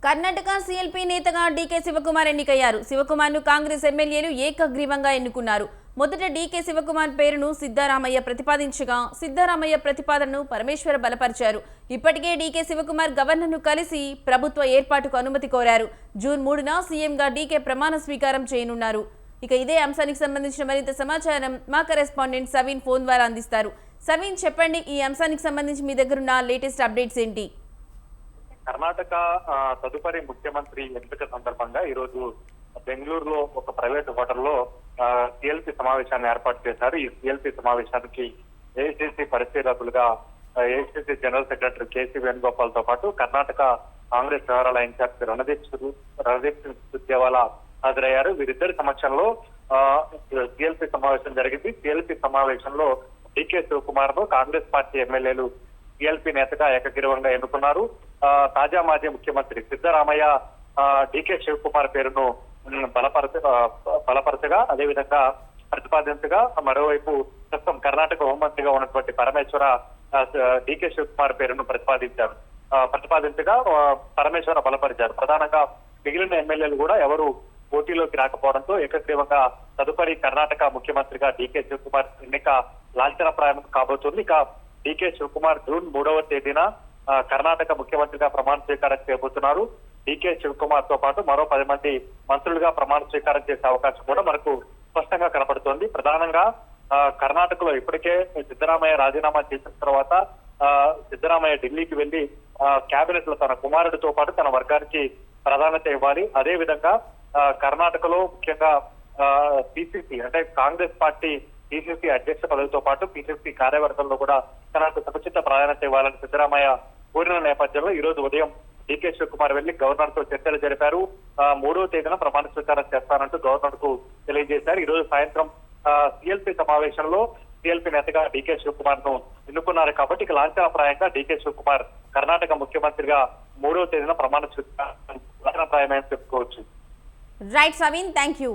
Karnataka CLP నేతగా DK Shivakumar ఎన్నికయ్యారు. శివకుమార్ను కాంగ్రెస్ ఎమ్మెల్యేలు ఏకగ్రీవంగా ఎన్నుకున్నారు. మొదట డీకే శివకుమార్ పేరును సిద్ధరామయ్య ప్రతిపాదించగా సిద్ధరామయ్య ప్రతిపాదనను పరమేశ్వర బలపరిచారు. ఇప్పటికే డీకే శివకుమార్ గవర్నర్ను కలిసి ప్రభుత్వ ఏర్పాటుకు అనుమతి కోరారు. జూన్ 3న సీఎంగా డీకే ప్రమాణ స్వీకారం చేయనున్నారు. ఇక ఇదే అంశానికి సంబంధించిన మరింత సమాచారం మా కరెస్పాండెంట్ సవీన్ ఫోన్ ద్వారా అందిస్తారు. సవీన్, చెప్పండి, ఈ అంశానికి సంబంధించి మీ దగ్గరున్న లేటెస్ట్ అప్డేట్స్ ఏంటి? కర్ణాటక తదుపరి ముఖ్యమంత్రి ఎంపిక సందర్భంగా ఈ రోజు బెంగళూరులో ఒక ప్రైవేట్ హోటల్లో సిఎల్పి సమావేశాన్ని ఏర్పాటు చేశారు. ఈ సిఎల్పి సమావేశానికి ఏఐసిసి పరిశీలకులుగా AICC general secretary KC Venugopal తో పాటు కర్ణాటక కాంగ్రెస్ వ్యవహారాల ఇన్ఛార్జ్ రణదీప్ సుర్జేవాలా హాజరయ్యారు. వీరిద్దరి సమక్షంలో సిఎల్పి సమావేశం జరిగింది. సిఎల్పి సమావేశంలో డీకే శివకుమార్ ను కాంగ్రెస్ పార్టీ ఎమ్మెల్యేలు సిఎల్పి నేతగా ఏకగ్రీవంగా ఎన్నుకున్నారు. తాజా మాజీ ముఖ్యమంత్రి సిద్ధరామయ్య డీకే శివకుమార్ పేరును బలపరచగా అదేవిధంగా ప్రతిపాదించగా, మరోవైపు ప్రస్తుతం కర్ణాటక హోంమంత్రిగా ఉన్నటువంటి పరమేశ్వర డీకే శివకుమార్ పేరును ప్రతిపాదించగా పరమేశ్వర బలపరిచారు. ప్రధానంగా మిగిలిన ఎమ్మెల్యేలు కూడా ఎవరు పోటీలోకి రాకపోవడంతో ఏకగ్రీవంగా తదుపరి కర్ణాటక ముఖ్యమంత్రిగా డీకే శివకుమార్ ఎన్నిక లాంఛనప్రాయం కాబోతుంది. ఇక డీకే శివకుమార్ జూన్ 3వ తేదీన కర్ణాటక ముఖ్యమంత్రిగా ప్రమాణ స్వీకారం చేయబోతున్నారు. డీకే శివకుమార్ తో పాటు మరో 10 మంది మంత్రులుగా ప్రమాణ స్వీకారం చేసే అవకాశం కూడా మనకు స్పష్టంగా కనపడుతోంది. ప్రధానంగా కర్ణాటకలో ఇప్పటికే సిద్ధరామయ్య రాజీనామా చేసిన తర్వాత సిద్ధరామయ్య ఢిల్లీకి వెళ్లి కేబినెట్ లో తన కుమారుడితో పాటు తన వర్గానికి ప్రాధాన్యత ఇవ్వాలి. అదే విధంగా కర్ణాటకలో ముఖ్యంగా పిసిసి అంటే కాంగ్రెస్ పార్టీ పిసిసి అధ్యక్ష పదవితో పాటు పిసిసి కార్యవర్గంలో కూడా తనకు సముచిత ప్రాధాన్యత ఇవ్వాలని సిద్ధరామయ్య కోరిన నేపథ్యంలో ఈ రోజు ఉదయం డీకే శివకుమార్ వెళ్లి గవర్నర్ తో చర్చలు జరిపారు. 3వ తేదీన ప్రమాణ స్వీకారం చేస్తానంటూ గవర్నర్ కు తెలియజేశారు. ఈ రోజు సాయంత్రం సిఎల్పి సమావేశంలో సిఎల్పి నేతగా డీకే శివకుమార్ ను ఎన్నుకున్నారు కాబట్టి ఇక లాంఛనప్రాయంగా డీకే శివకుమార్ కర్ణాటక ముఖ్యమంత్రిగా 3వ తేదీన ప్రమాణ స్వీకారం లాంఛనప్రాయమని చెప్పుకోవచ్చు. Right Saveen, thank you.